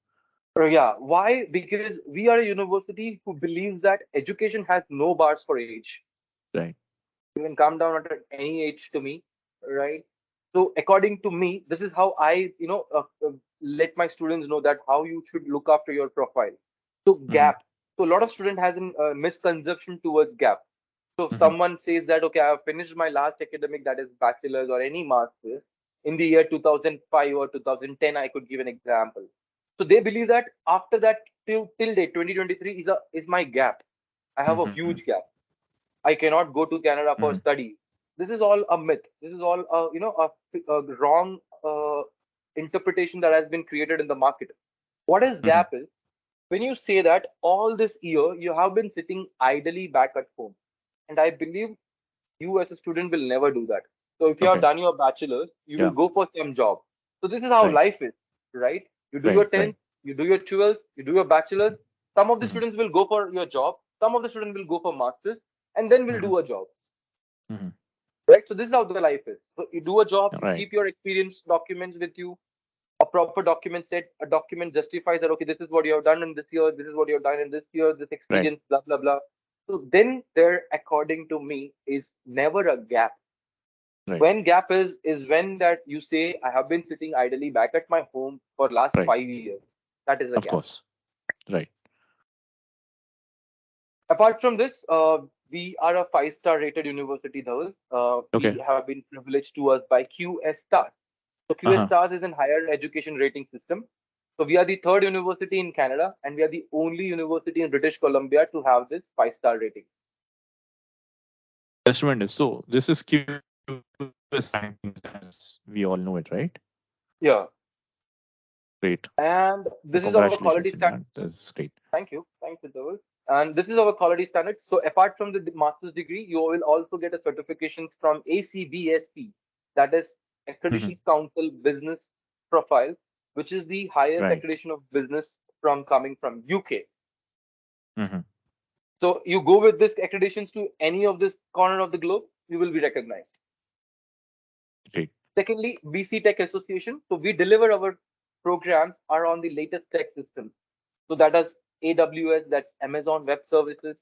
Yeah, why? Because we are a university who believes that education has no bars for age. Right. You can come down at any age to me, right? So according to me, this is how I let my students know that how you should look after your profile. So Hmm. gap. So a lot of student has a misconception towards gap. So if Hmm. someone says that, okay, I have finished my last academic, that is bachelor's or any master's in the year 2005 or 2010, I could give an example. So they believe that after that till date 2023 is my gap. I have a Hmm. huge gap. I cannot go to Canada for Hmm. study. This is all a myth. This is all a wrong interpretation that has been created in the market. What is Hmm. gap is when you say that all this year you have been sitting idly back at home, and I believe you as a student will never do that. So if you have Okay. done your bachelor's, you will Yeah. go for some job. So this is how Right. life is, right? You do your Right. Right. 10th, you do your 12th, you do your bachelor's. Some of the Hmm. students will go for your job, some of the students will go for masters, and then will Hmm. do a job, Hmm. right? So this is how the life is. So you do a job, you Right. keep your experience documents with you, a proper document set, a document justifies that okay, this is what you have done in this year, this is what you have done in this year, this Right. experience, blah blah blah. So then there, according to me, is never a gap. Right. When gap is when that you say I have been sitting idly back at my home for last Right. 5 years. That is a Of gap. course. Right. Apart from this, we are a five-star rated university, though. Okay. We have been privileged to us by QS Stars. So QS Uh-huh. Stars is an higher education rating system. So we are the third university in Canada, and we are the only university in British Columbia to have this 5-star rating. That's tremendous. So this is QS rankings as we all know it, right? Yeah. Great. And this is our quality Congratulations in that. standard. That's great. Thank you, Dhaval. And this is our quality standard. So apart from the master's degree, you will also get a certifications from ACBSP, that is Mhm. Accreditation Council Business Profile, which is the highest Right. accreditation of business from coming from UK. Mhm. So you go with this accreditations to any of this corner of the globe, you will be recognized. Great. Secondly, BC Tech Association. So we deliver our programs are on the latest tech systems. So that is AWS, that's Amazon Web Services,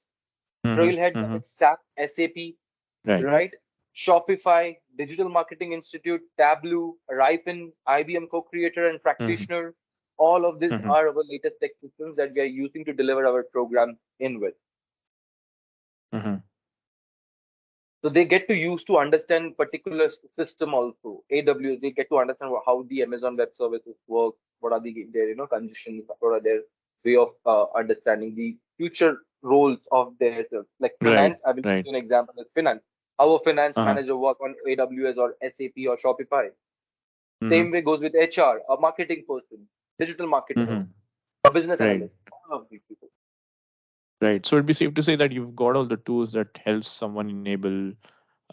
Mhm. Trailhead, that Mhm. is SAP, SAP, Right. right? Shopify, Digital Marketing Institute, Tableau, Ripen, IBM Co-Creator and Mhm. Practitioner. All of these Mhm. are our latest tech systems that we are using to deliver our program in with. Mhm. So they get to use to understand particular system also. AWS, they get to understand how the Amazon Web Services work, what are their conditions, what are their way of understanding the future roles of their like Right. finance. I will give Right. you an example as finance. How a finance Uh-huh. manager work on AWS or SAP or Shopify. Mhm. Same way goes with HR, a marketing person, digital marketer, Mhm. a business Right. analyst. All of these people. Right. So it'd be safe to say that you've got all the tools that helps someone enable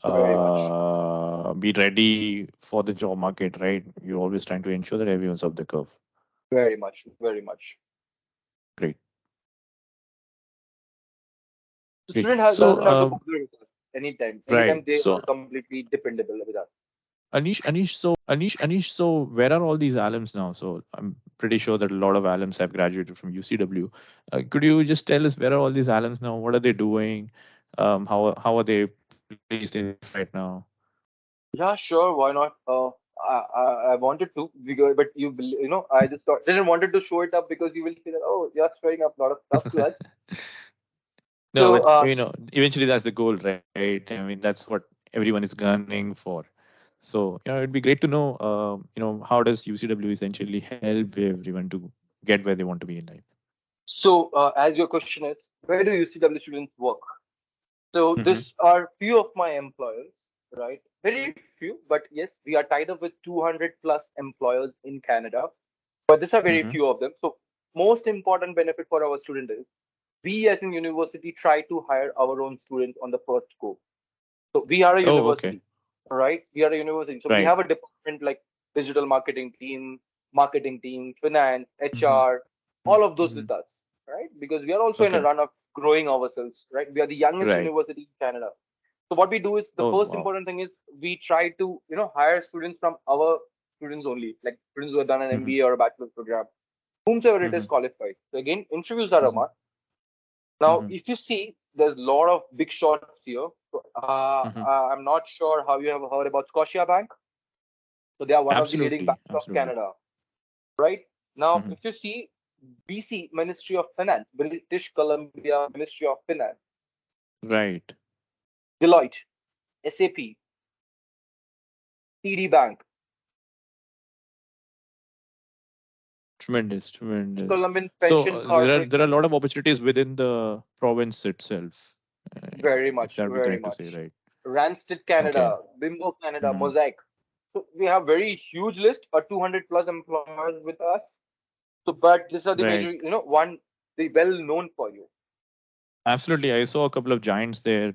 Very much. be ready for the job market, right? You're always trying to ensure that everyone's up the curve. Very much. Very much. Great. The Great. student So doesn't have to bother with us anytime. right. Anytime they are So completely dependable with us. Anish, so where are all these alums now? So I'm pretty sure that a lot of alums have graduated from UCW. Could you just tell us where are all these alums now? What are they doing? How are they placed in right now? Yeah, sure. Why not? I wanted to, because, but I just didn't wanted to show it up because you will see that, oh, you're showing up a lot of stuff to us. No, So but eventually that's the goal, right? I mean, that's what everyone is gunning for. So, it'd be great to know, how does UCW essentially help everyone to get where they want to be in life? as your question is, where do UCW students work? So Mm-hmm. this are few of my employers, right? Very few, but yes, we are tied up with 200 plus employers in Canada, but these are very Mm-hmm. few of them. So most important benefit for our student is we as a university try to hire our own students on the first go. So we are a Oh, okay. university, right? We are a university. So we Right. have a department like digital marketing team, finance, Mm-hmm. HR, all of those Mm-hmm. with us, right? Because we are also in a Okay. run of growing ourselves, right? We are the youngest Right. university in Canada. So what we do is the Oh, first wow. important thing is we try to, hire students from our students only, like students who have done an Mm-hmm. MBA or a bachelor's program, whomsoever it Mm-hmm. is qualified. So again, interviews are a Mm-hmm. must. Now, Mm-hmm. if you see, there's a lot of big shots here. So, Mm-hmm. I'm not sure how you have heard about Scotia Bank. So they are one of the leading Absolutely. banks of Absolutely. Canada, right? Now, Mm-hmm. if you see BC Ministry of Finance, British Columbia Ministry of Finance, Right. Deloitte, SAP, TD Bank, Tremendous. Tremendous. Columbian So Pension there are a Corporation, lot of opportunities within the province itself, very if much, that would be very correct to say, much. right? Randstad Okay. Canada, Bimbo Canada, Mm-hmm. Mosaic. So we have very huge list, 200 plus employers with us. So, but these are the Right. major, one, the well known for you. Absolutely. I saw a couple of giants there.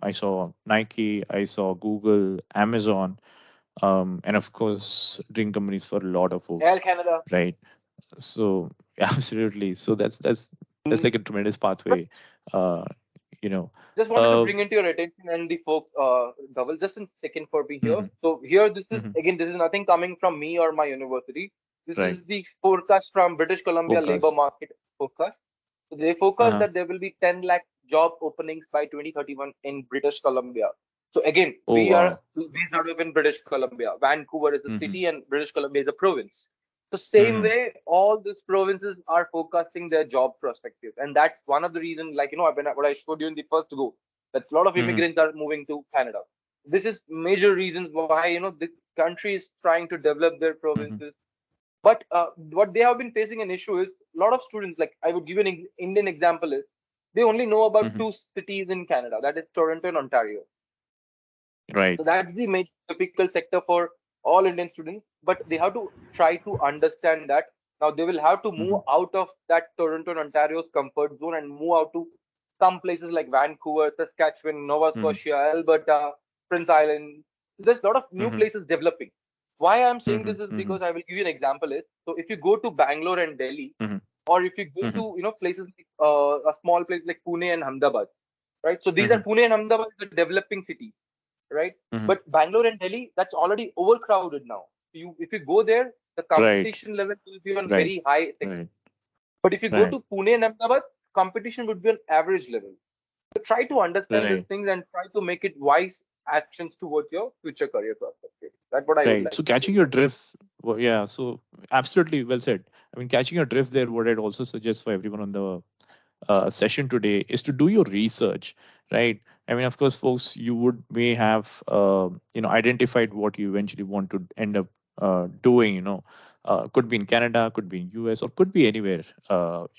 I saw Nike, I saw Google, Amazon, and of course, drink companies for a lot of Air folks, Canada. right? So absolutely. So that's Mm, like a tremendous But pathway. Uh, you know. just wanted to Uh, bring into your attention and the folks, Double, just a second for me here. mhm, So here, this is mhm. again, this is nothing coming from me or my university. This Right. is the forecast from British Columbia labor Focus. market forecast. So they forecast Uh-huh. that there will be 10 lakh job openings by 2031 in British Columbia. So again, Oh, we are wow. based out of in British Columbia. Vancouver is a Mm-hmm. city and British Columbia is a province. So same Mm-hmm. way, all these provinces are forecasting their job perspective, and that's one of the reasons. Like what I showed you in the first go, that's a lot of Mm-hmm. immigrants are moving to Canada. This is major reasons why the country is trying to develop their Mm-hmm. provinces, But what they have been facing an issue is a lot of students, like I would give you an Indian example, is they only know about Hmm. two cities in Canada, that is Toronto and Ontario. Right. So that's the major difficult sector for all Indian students. But they have to try to understand that now they will have to move Hmm. out of that Toronto and Ontario's comfort zone and move out to some places like Vancouver, Saskatchewan, Nova Hmm. Scotia, Alberta, Prince Island. There's a lot of new Hmm. places developing. Why I'm saying Hmm. this is Hmm. because I will give you an example is, so if you go to Bangalore and Delhi, Hmm. or if you go Hmm. to places like a small place like Pune and Ahmedabad, right? So these are Hmm. Pune and Ahmedabad, the developing cities, right? Hmm. But Bangalore and Delhi, that's already overcrowded now. If you go there, the Right. competition level will be on Right. very high segment. Right. But if you go Right. to Pune and Ahmedabad, competition would be on average level. So try to understand these Right. things and try to make it wise actions towards your future career prospects. That's what I would Right. like So to say. catching your drift, well, yeah. So absolutely well said. I mean, catching your drift there. What I'd also suggest for everyone on the session today is to do your research, right? I mean, of course, folks, you would may have identified what you eventually want to end up doing. Could be in Canada, could be in US, or could be anywhere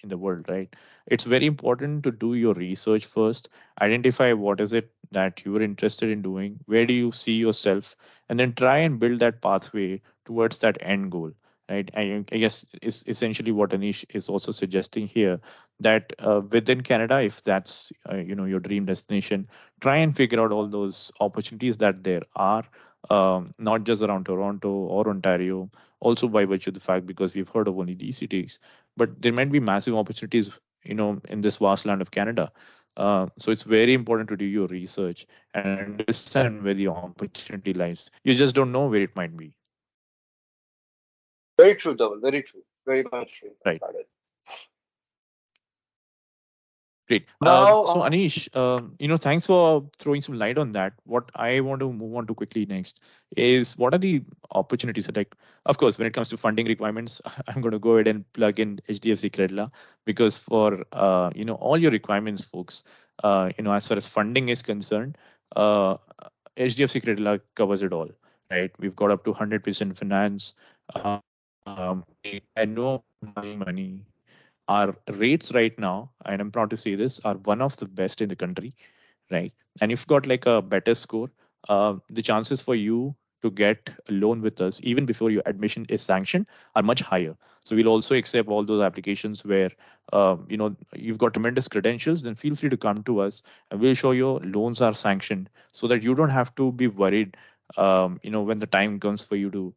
in the world, right? It's very important to do your research first, identify what is it that you are interested in doing, where do you see yourself, and then try and build that pathway towards that end goal, right? I guess is essentially what Anish is also suggesting here, that within Canada, if that's your dream destination, try and figure out all those opportunities that there are, not just around Toronto or Ontario, also by virtue of the fact because we've heard of only these cities, but there might be massive opportunities, in this vast land of Canada. So it's very important to do your research and understand where the opportunity lies. You just don't know where it might be. Very true, Dhaval. Very true. Very much true. Right. That is. Great. Now, So Anish, thanks for throwing some light on that. What I want to move on to quickly next is what are the opportunities? Like, of course, when it comes to funding requirements, I'm going to go ahead and plug in HDFC Credila because for all your requirements, folks, as far as funding is concerned, uh, HDFC Credila covers it all, right? We've got up to 100% finance. They had no money. Our rates right now, and I'm proud to say this, are one of the best in the country, right? And if you've got like a better score, the chances for you to get a loan with us even before your admission is sanctioned are much higher. So we'll also accept all those applications where you've got tremendous credentials. Then feel free to come to us, and we'll show your loans are sanctioned so that you don't have to be worried. When the time comes for you to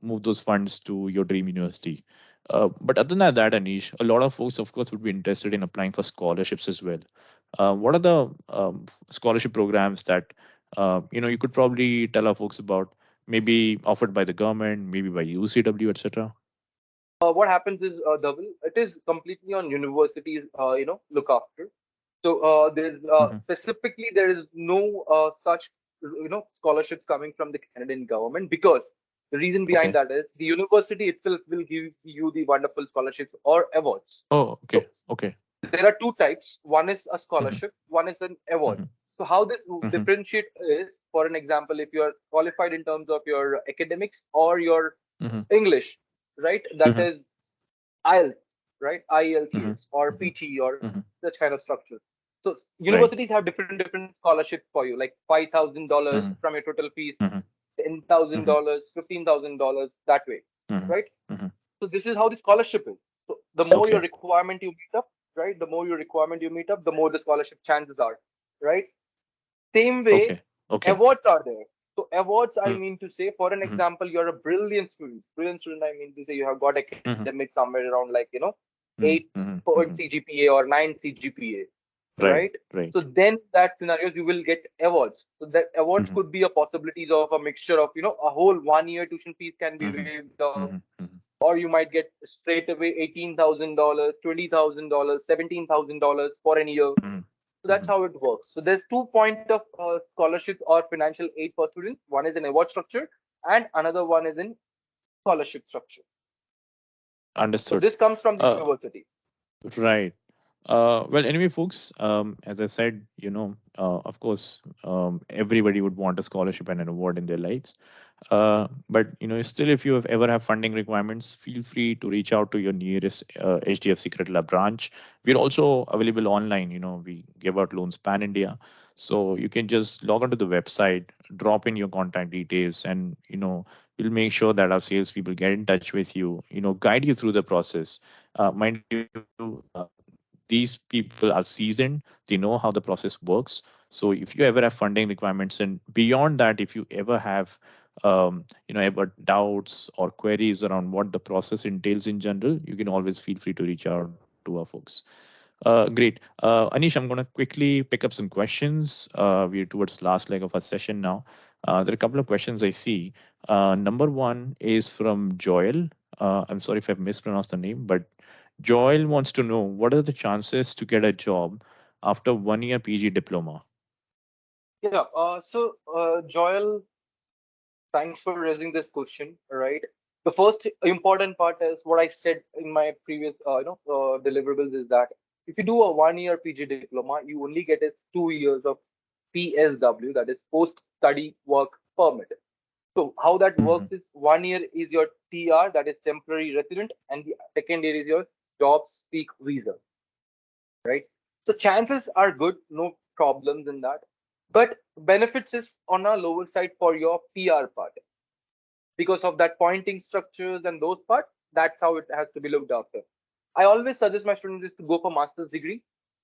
move those funds to your dream university. But other than that, Anish, a lot of folks, of course, would be interested in applying for scholarships as well. What are the scholarship programs that you could probably tell our folks about? Maybe offered by the government, maybe by UCW, etc. what happens is, double. It is completely on universities, look after. So there's Mm-hmm. specifically there is no such scholarships coming from the Canadian government, because the reason behind Okay. that is the university itself will give you the wonderful scholarships or awards. Oh, So okay. Okay. there are two types. One is a Mm-hmm. scholarship, one is an award. Mm-hmm. So how this Mm-hmm. differentiate is, for an example, if you are qualified in terms of your academics or your Mm-hmm. English, right? That Mm-hmm. is IELTS, right? Mm-hmm. IELTS or Mm-hmm. PT or Mm-hmm. such kind of structure. So Right. universities have different scholarships for you, like $5,000 Mm-hmm. from your total fees, Mm-hmm. Mm-hmm. $10,000, $15,000 that way, Mm-hmm. right? Mm-hmm. So this is how the scholarship is. So the more your Okay. requirement you meet up, right? The more your requirement you meet up, the more the scholarship chances are, right? Same way, Okay. Okay. awards are there. So awards, I Mm-hmm. mean to say, for an example, you're a brilliant student. Brilliant student, I mean to say, you have got Mm-hmm. academics somewhere around like Mm-hmm. 8 point Mm-hmm. CGPA or 9 CGPA, Right. right? So Right. then that scenarios you will get awards. So that awards Mm-hmm. could be a possibilities of a mixture of a whole 1 year tuition fees can be Mm-hmm. waived off, Mm-hmm. Mm-hmm. or you might get straight away $18,000, $20,000, $17,000 for an year. Mm-hmm. So that's Mm-hmm. how it works. So there's 2 point of scholarship or financial aid for students. One is an award structure, and another one is in scholarship structure. So Understood. this comes from the Uh, university. right. Well, anyway, folks, as I said, of course, everybody would want a scholarship and an award in their lives. But still, if you have ever have funding requirements, feel free to reach out to your nearest HDFC Credila branch. We're also available online. We give out loans pan India, so you can just log onto the website, drop in your contact details, and we'll make sure that our salespeople get in touch with you. Guide you through the process. Mind you, these people are seasoned, they know how the process works. So if you ever have funding requirements, and beyond that, if you ever have ever doubts or queries around what the process entails in general, you can always feel free to reach out to our folks. Great. Anish, I'm going to quickly pick up some questions. We're towards last leg of our session now. There are a couple of questions I see. Number one is from Joel. I'm sorry if I've mispronounced the name, but Joel wants to know what are the chances to get a job after 1 year PG diploma? Yeah. Joel, thanks for raising this question. Right. The first important part is what I said in my previous, deliverables is that if you do a 1 year PG diploma, you only get is 2 years of PSW, that is post study work permit. So how that Mhm. works is 1 year is your TR, that is temporary resident, and the second year is your job seek visa, right? So chances are good, no problems in that. But benefits is on a lower side for your PR part because of that pointing structures and those parts. That's how it has to be looked after. I always suggest my students is to go for master's degree.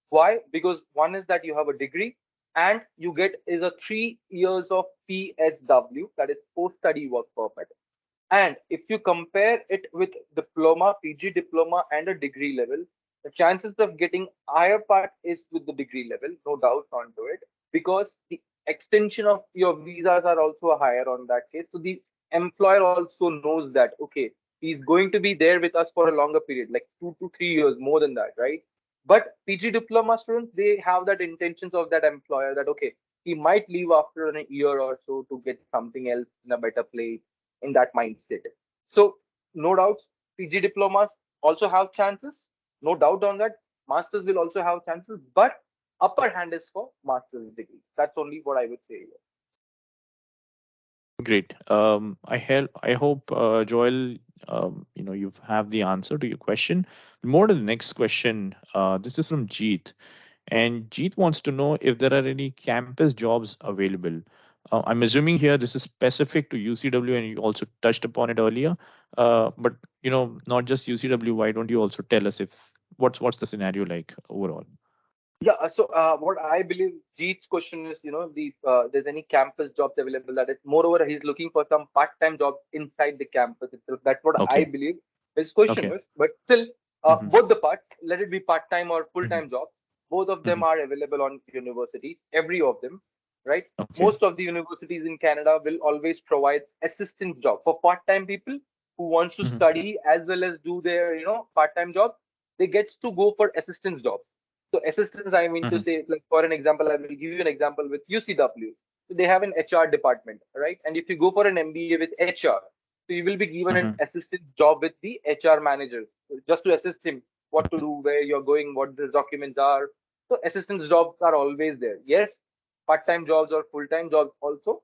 Why? Because one is that you have a degree and you get is a 3 years of PSW, that is post study work permit. And if you compare it with diploma, PG diploma, and a degree level, the chances of getting higher part is with the degree level, no doubt onto it, because the extension of your visas are also higher on that case. So the employer also knows that, okay, he's going to be there with us for a longer period, like 2 to 3 years, more than that, right? But PG diploma students, they have that intentions of that employer that, okay, he might leave after a year or so to get something else in a better place in that mindset. So, no doubts, PG diplomas also have chances. No doubt on that. Masters will also have chances, but upper hand is for master's degree. That's only what I would say here. Great. I hope, Joel, you have the answer to your question. More to the next question. This is from Jeet, and Jeet wants to know if there are any campus jobs available. I'm assuming here this is specific to UCW, and you also touched upon it earlier. But not just UCW. Why don't you also tell us if what's the scenario like overall? Yeah, what I believe Jeet's question is, there's any campus jobs available that is moreover he's looking for some part-time jobs inside the campus itself. That's what I Okay. believe his question Okay. was. But still, Hmm. both the parts, let it be part-time or Hmm. full-time jobs, both of them Hmm. are available on universities, every of them, right? Okay. Most of the universities in Canada will always provide assistant job for part-time people who wants to Hmm. study as well as do their, part-time job. They gets to go for assistance job. So assistants, I mean to Hmm. say, like for an example, I will give you an example with UCW. So they have an HR department, right? And if you go for an MBA with HR, so you will be given an Hmm. assistant job with the HR manager, just to assist him what to do, where you're going, what the documents are. So assistants jobs are always there. Yes, part-time jobs or full-time jobs also.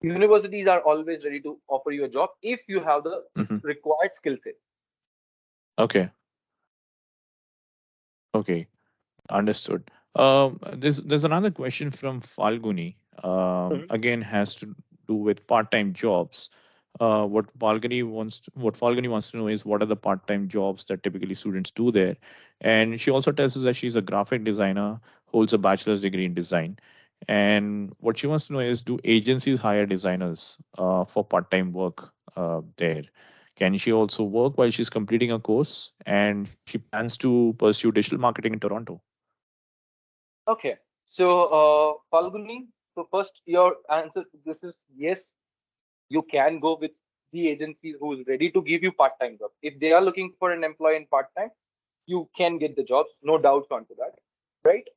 Universities are always ready to offer you a job if you have the Hmm. required skill set. Okay. Okay. Understood. There's another question from Falguni. Mhm. Again, has to do with part-time jobs. What Falguni wants to know is what are the part-time jobs that typically students do there, and she also tells us that she's a graphic designer, holds a bachelor's degree in design, and what she wants to know is do agencies hire designers for part-time work there? Can she also work while she's completing a course? And she plans to pursue digital marketing in Toronto. Okay. Falguni, so first your answer to this is yes, you can go with the agency who is ready to give you part-time job. If they are looking for an employee in part-time, you can get the jobs, no doubts onto that, right?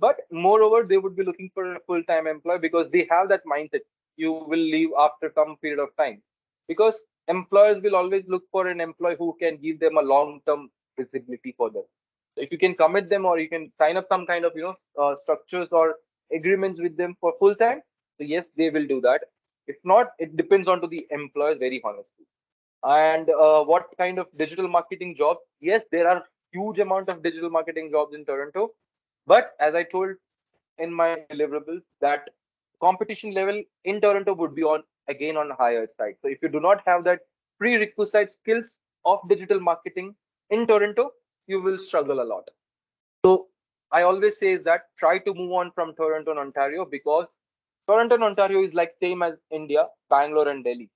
But moreover, they would be looking for a full-time employee because they have that mindset. You will leave after some period of time, because employers will always look for an employee who can give them a long-term visibility for them. So if you can commit them or you can sign up some kind of structures or agreements with them for full time, so yes, they will do that. If not, it depends on to the employers very honestly. And what kind of digital marketing jobs? Yes, there are huge amount of digital marketing jobs in Toronto, but as I told in my deliverables, that competition level in Toronto would be on again on higher side. So if you do not have that prerequisite skills of digital marketing in Toronto, you will struggle a lot. So I always say is that try to move on from Toronto and Ontario, because Toronto and Ontario is like same as India, Bangalore and Delhi,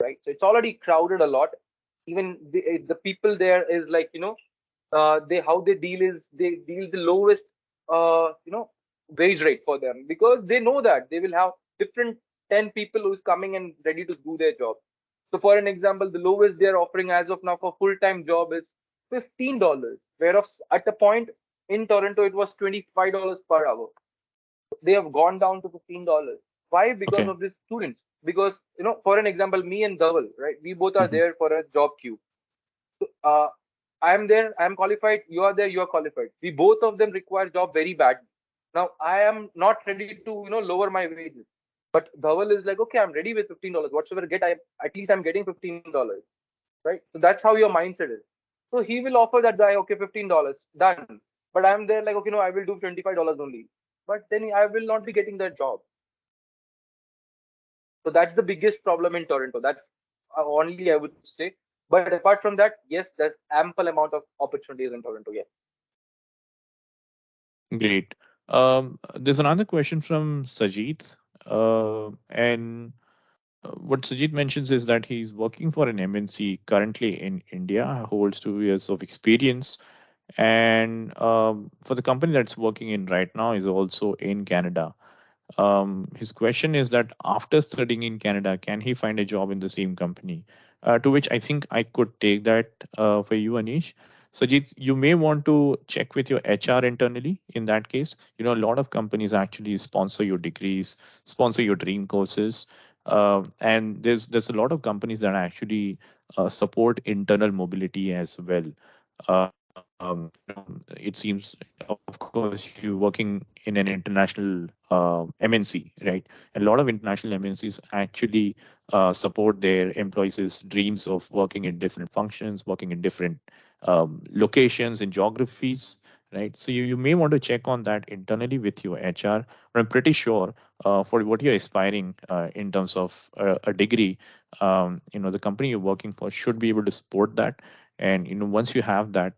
right? So it's already crowded a lot. Even the people there is like, they how they deal is they deal the lowest wage rate for them, because they know that they will have different 10 people who's coming and ready to do their job. So for an example, the lowest they're offering as of now for full-time job is $15, whereas at the point in Toronto it was $25 per hour. They have gone down to $15. Why? Because Okay. of these students. Because, for an example, me and Dhaval, right? We both are Mhm. there for a job queue. So, I'm there, I'm qualified, you are there, you are qualified. We both of them require job very badly. Now I am not ready to, lower my wages. But Dhaval is like, okay, I'm ready with $15. Whatsoever I get, at least I'm getting $15. Right? So that's how your mindset is. So he will offer that guy, okay, $15, done. But I'm there like, okay, no, I will do $25 only. But then I will not be getting that job. So that's the biggest problem in Toronto. That's only I would say. But apart from that, yes, there's ample amount of opportunities in Toronto. Yeah. Great. There's another question from Sajid. And what Sajid mentions is that he's working for an MNC currently in India, holds 2 years of experience, and for the company that's working in right now is also in Canada. His question is that after studying in Canada, can he find a job in the same company? To which I think I could take that for you, Anish. Sajid, you may want to check with your HR internally in that case. A lot of companies actually sponsor your degrees, sponsor your dream courses. And there's a lot of companies that actually support internal mobility as well. It seems, of course, you're working in an international MNC, right? A lot of international MNCs actually support their employees' dreams of working in different functions, working in different locations and geographies, right? So you may want to check on that internally with your HR. But I'm pretty sure for what you're aspiring in terms of a degree, the company you're working for should be able to support that. And once you have that,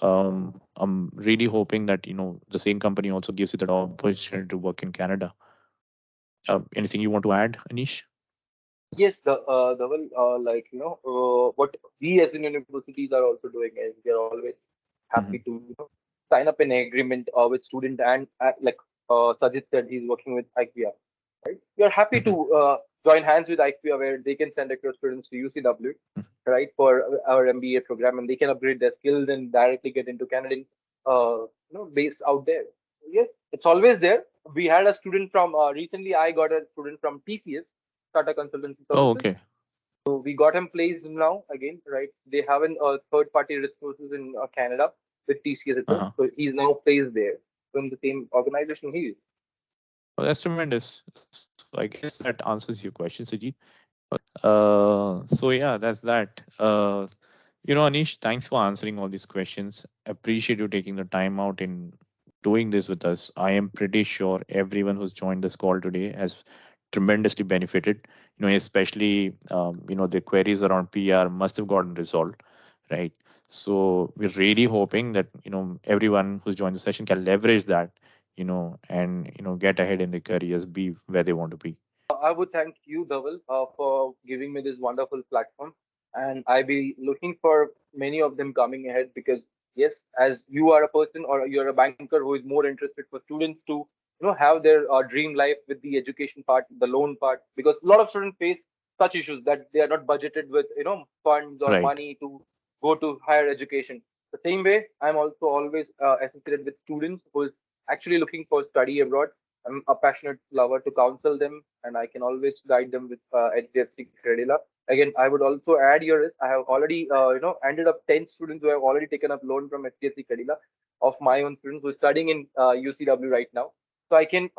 I'm really hoping that the same company also gives you that opportunity to work in Canada. Anything you want to add, Anish? Yes, the well, like what we as in universities are also doing is we are always happy Hmm. to sign up an agreement with student, and like Sajid said, he's working with IQVIA, right? We are happy to Hmm. join hands with IQVIA, where they can send across students to UCW, right, for our MBA program, and they can upgrade their skills and directly get into Canadian base out there. Yes, it's always there. We had a student from recently. I got a student from TCS, Tata Consultancy Oh, Services. okay. So we got him placed now again, right? They have an third-party resources in Canada with TCS itself. Uh-huh. So he's now placed there from the same organization he is. Well, that's tremendous. So I guess that answers your question, Sajid. So yeah, that's that. Anish, thanks for answering all these questions. Appreciate you taking the time out in doing this with us. I am pretty sure everyone who's joined this call today has tremendously benefited. Especially the queries around PR must have gotten resolved, right? So we're really hoping that everyone who's joined the session can leverage that, and get ahead in their careers, be where they want to be. I would thank you, Dhaval, for giving me this wonderful platform. And I be looking for many of them coming ahead, because yes, as you are a person or you're a banker who is more interested for students to have their dream life with the education part, the loan part, because a lot of students face such issues that they are not budgeted with funds or Right. money to go to higher education. The same way, I'm also always associated with students who is actually looking for study abroad. I'm a passionate lover to counsel them, and I can always guide them with HDFC Credila. Again, I would also add here is I have already, ended up 10 students who have already taken up loan from HDFC Credila of my own students who are studying in UCW right now. So I can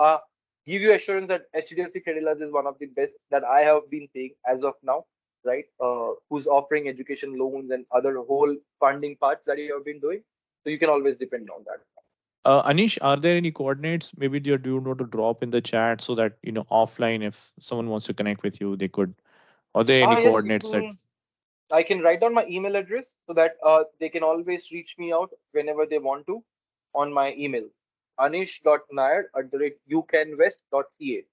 give you assurance that HDFC Credila is one of the best that I have been seeing as of now, right? Who's offering education loans and other whole funding parts that you have been doing. So you can always depend on that. Anish, are there any coordinates maybe do you want to drop in the chat so that offline, if someone wants to connect with you, they could? Are there any Yes, coordinates that? I can write down my email address so that they can always reach me out whenever they want to on my email, anish.nair@youcanvest.ca.